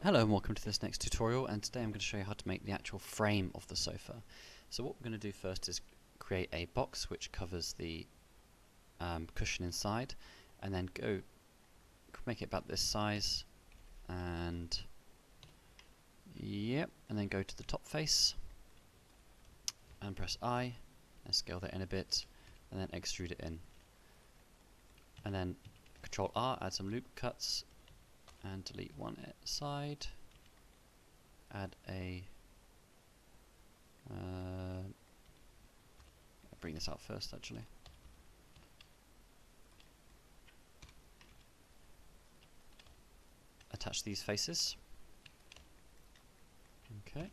Hello and welcome to this next tutorial, and today I'm going to show you how to make the actual frame of the sofa. So what we're going to do first is create a box which covers the cushion inside, and then make it about this size, and and then go to the top face and press I and scale that in a bit, and then extrude it in, and then Control R, add some loop cuts and delete one side, add a bring this out first actually. Attach these faces. Okay.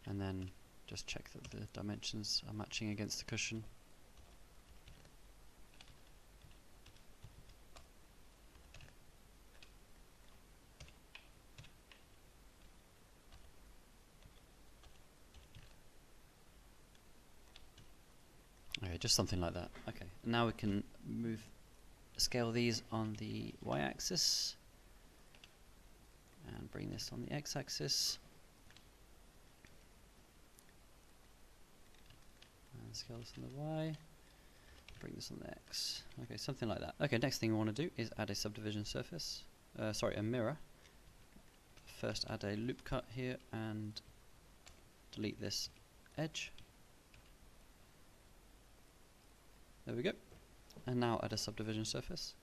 And then just check that the dimensions are matching against the cushion. Okay, just something like that. Okay, now we can scale these on the y-axis and bring this on the x-axis, and scale this on the y, bring this on the x. Okay, something like that. Okay, next thing we want to do is add a subdivision surface, a mirror. First add a loop cut here and delete this edge. There we go. And now add a subdivision surface.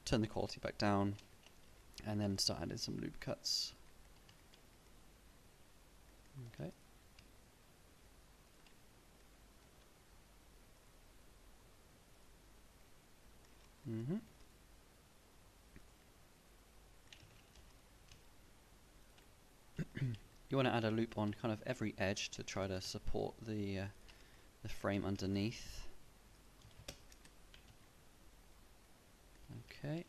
Turn the quality back down and then start adding some loop cuts. Okay. You want to add a loop on kind of every edge to try to support the frame underneath. Okay,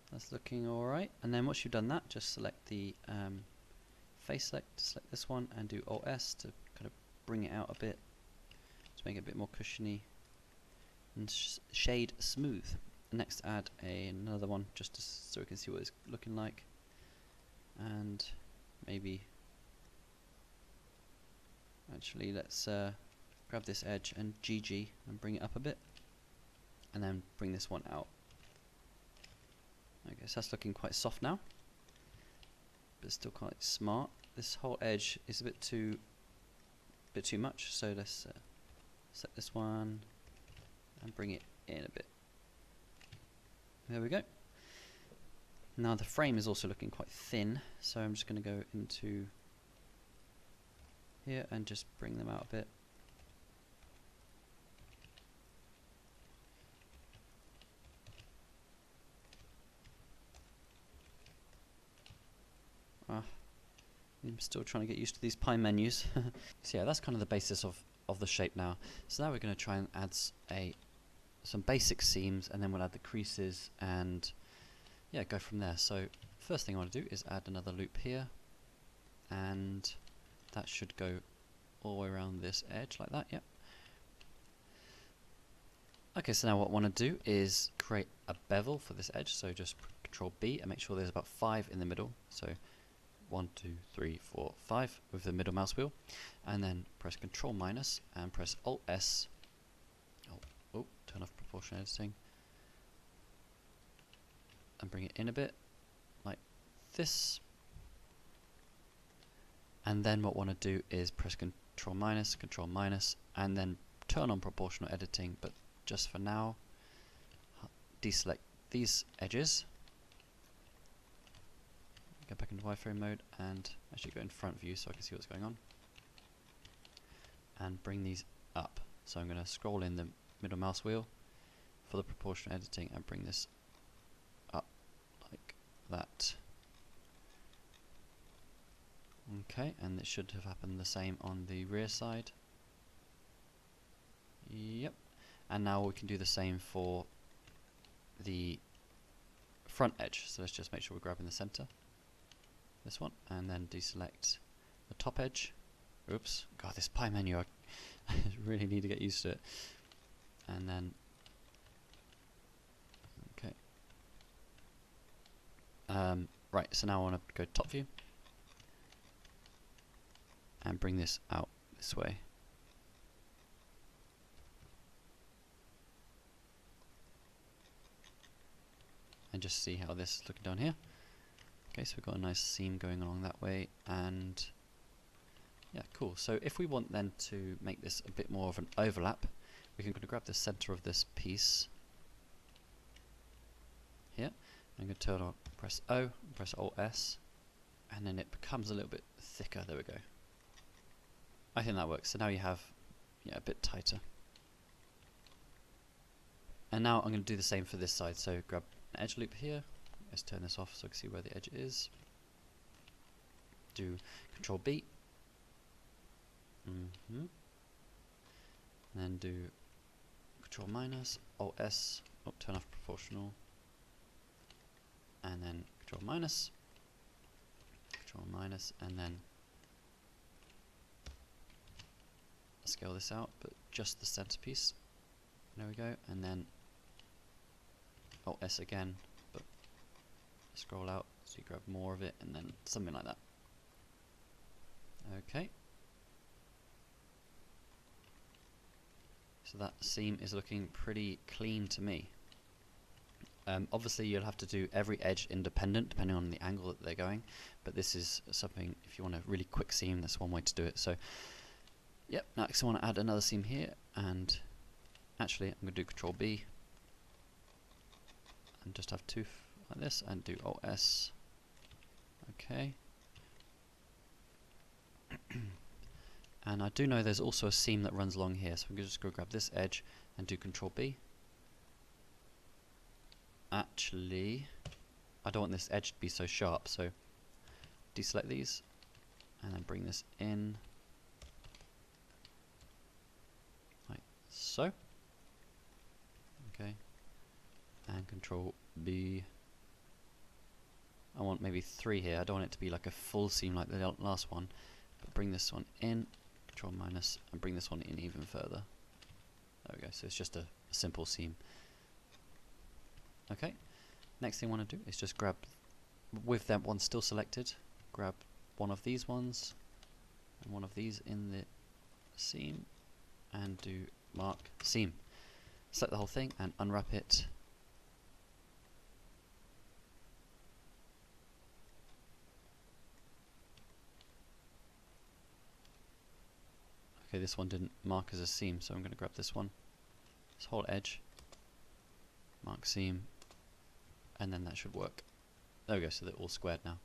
that's looking alright. And then once you've done that, just select the select this one and do Alt S to kind of bring it out a bit to make it a bit more cushiony and shade smooth. Next add another one just so we can see what it's looking like, and maybe actually let's grab this edge and GG and bring it up a bit, and then bring this one out. Okay, so that's looking quite soft now, but still quite smart. This whole edge is a bit too much, so let's set this one and bring it in a bit. There we go. Now the frame is also looking quite thin, so I'm just going to go into here and just bring them out a bit. I'm still trying to get used to these pie menus. So yeah, that's kind of the basis of the shape now. So now we're going to try and add some basic seams, and then we'll add the creases and yeah, go from there. So first thing I want to do is add another loop here, and that should go all the way around this edge like that. Yep. Okay, so now what I want to do is create a bevel for this edge, so just Control B and make sure there's about 5 in the middle. So 1, 2, 3, 4, 5 with the middle mouse wheel, and then press Control minus and press Alt S. Oh, turn off proportion editing and bring it in a bit like this. And then what I want to do is press Control minus, and then turn on proportional editing, but just for now, deselect these edges, go back into wireframe mode, and actually go in front view so I can see what's going on, and bring these up. So I'm going to scroll in the middle mouse wheel for the proportional editing and bring this up like that. Okay, and it should have happened the same on the rear side. Yep. And now we can do the same for the front edge. So let's just make sure we're grabbing the center, this one, and then deselect the top edge. Oops, God, this pie menu, I really need to get used to it. And then Right, so now I want to go top view and bring this out this way. And just see how this is looking down here. Okay, so we've got a nice seam going along that way, and yeah, cool. So if we want then to make this a bit more of an overlap, we can grab the center of this piece here. I'm going to turn on, press O, press Alt S, and then it becomes a little bit thicker. There we go. I think that works. So now you have a bit tighter. And now I'm going to do the same for this side. So grab an edge loop here. Let's turn this off so I can see where the edge is. Do Control B. And then do Control minus, Alt S, turn off proportional. And then Control minus, and then scale this out, but just the centerpiece. There we go, and then Alt S again, but scroll out so you grab more of it, and then something like that. Okay. So that seam is looking pretty clean to me. Obviously you'll have to do every edge independent depending on the angle that they're going, but this is something, if you want a really quick seam, that's one way to do it. So yep, next I want to add another seam here, and actually I'm going to do Control B and just have two like this, and do Alt S. Okay. And I do know there's also a seam that runs along here, so I'm going to just go grab this edge and do Control B. Actually, I don't want this edge to be so sharp, so deselect these and then bring this in like so. Okay, and Control B. I want maybe 3 here. I don't want it to be like a full seam like the last one, but bring this one in, Control minus, and bring this one in even further. There we go, so it's just a simple seam. Okay, next thing I want to do is just grab, with that one still selected, grab one of these ones and one of these in the seam and do mark seam. Select the whole thing and unwrap it. Okay, this one didn't mark as a seam, so I'm going to grab this one, this whole edge, mark seam, and then that should work. There we go, so they're all squared now.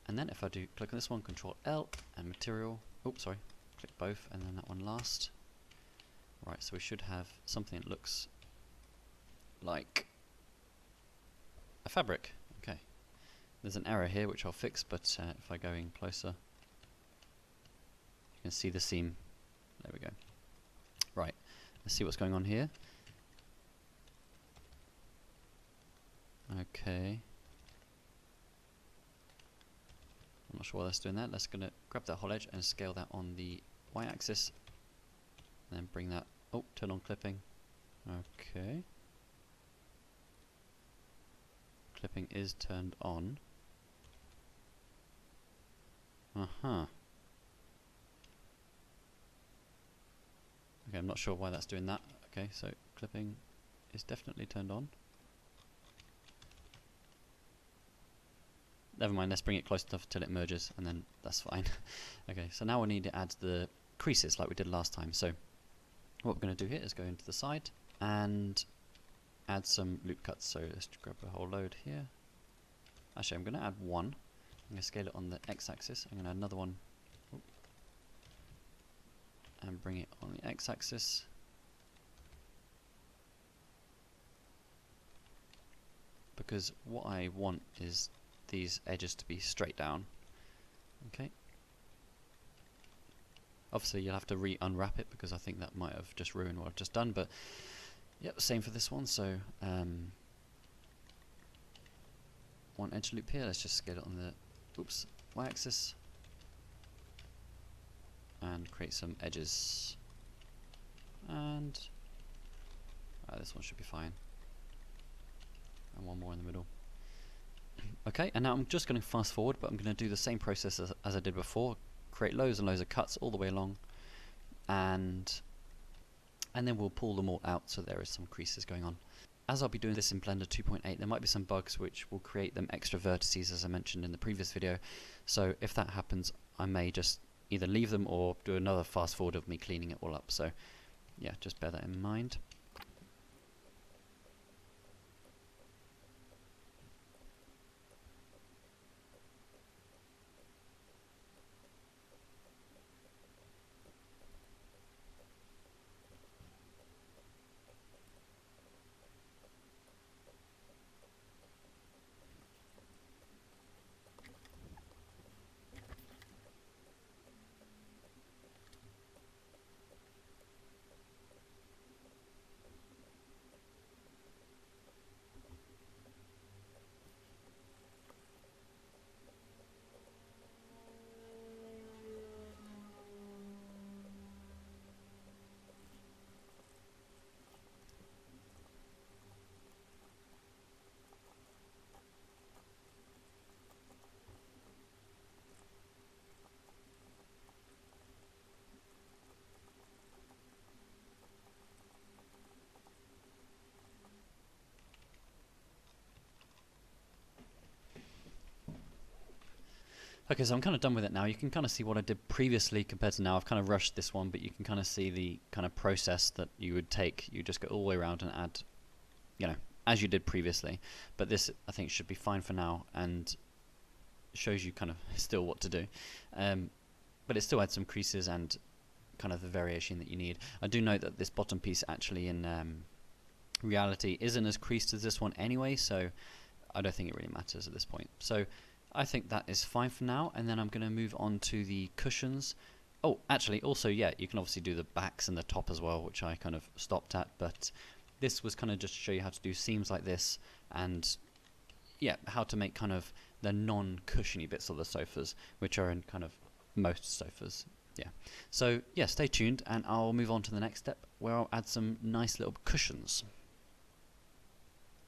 And then if I do click on this one, Control L and material, oops, sorry, click both and then that one last. Right, so we should have something that looks like a fabric. Okay, there's an error here which I'll fix, but if I go in closer, you can see the seam. There we go. Right, let's see what's going on here. Okay, I'm not sure why that's doing that. Let's gonna grab that whole edge and scale that on the y-axis, and then bring that. Oh, turn on clipping. Okay, clipping is turned on. Okay, I'm not sure why that's doing that. Okay, so clipping is definitely turned on. Never mind, let's bring it close enough till it merges, and then that's fine. Okay, so now we need to add the creases like we did last time. So what we're going to do here is go into the side and add some loop cuts. So let's grab a whole load here. Actually, I'm going to add one. I'm going to scale it on the x-axis. I'm going to add another one. Oop, and bring it on the x-axis. Because what I want is these edges to be straight down. Okay. Obviously you'll have to re-unwrap it because I think that might have just ruined what I've just done, but yep, same for this one. So one edge loop here, let's just scale it on the y-axis and create some edges, and this one should be fine, and one more in the middle. Okay, and now I'm just going to fast forward, but I'm going to do the same process as I did before. Create loads and loads of cuts all the way along, and then we'll pull them all out so there is some creases going on. As I'll be doing this in Blender 2.8, there might be some bugs which will create them extra vertices, as I mentioned in the previous video. So if that happens, I may just either leave them or do another fast forward of me cleaning it all up. So yeah, just bear that in mind. Okay, so I'm kind of done with it now. You can kind of see what I did previously compared to now. I've kind of rushed this one, but you can kind of see the kind of process that you would take. You just go all the way around and add, you know, as you did previously. But this, I think, should be fine for now and shows you kind of still what to do. But it still adds some creases and kind of the variation that you need. I do note that this bottom piece actually in reality isn't as creased as this one anyway, so I don't think it really matters at this point. So I think that is fine for now, and then I'm going to move on to the cushions. Oh, actually, also, yeah, you can obviously do the backs and the top as well, which I kind of stopped at, but this was kind of just to show you how to do seams like this, and yeah, how to make kind of the non-cushiony bits of the sofas, which are in kind of most sofas. Yeah. So, yeah, stay tuned, and I'll move on to the next step, where I'll add some nice little cushions.